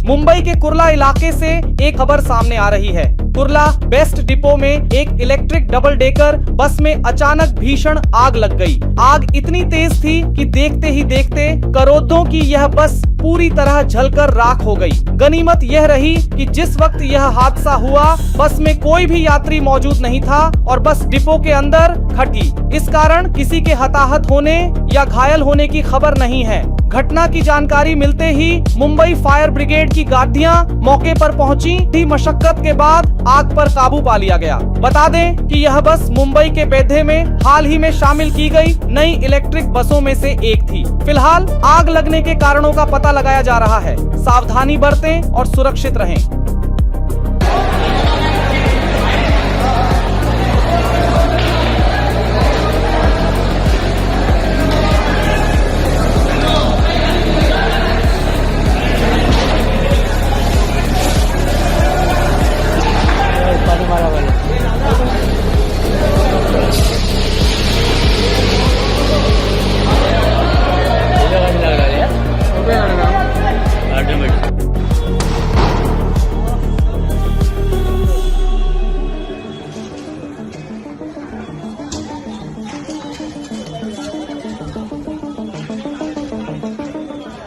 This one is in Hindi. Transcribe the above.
मुंबई के कुर्ला इलाके से एक खबर सामने आ रही है। कुर्ला बेस्ट डिपो में एक इलेक्ट्रिक डबल डेकर बस में अचानक भीषण आग लग गई। आग इतनी तेज थी कि देखते ही देखते करोड़ों की यह बस पूरी तरह जलकर राख हो गई। गनीमत यह रही कि जिस वक्त यह हादसा हुआ बस में कोई भी यात्री मौजूद नहीं था और बस डिपो के अंदर खटी। इस कारण किसी के हताहत होने या घायल होने की खबर नहीं है। घटना की जानकारी मिलते ही मुंबई फायर ब्रिगेड की गाड़ियां मौके पर पहुंची थी। मशक्कत के बाद आग पर काबू पा लिया गया। बता दें कि यह बस मुंबई के बेधे में हाल ही में शामिल की गई नई इलेक्ट्रिक बसों में से एक थी। फिलहाल आग लगने के कारणों का पता लगाया जा रहा है। सावधानी बरतें और सुरक्षित रहें।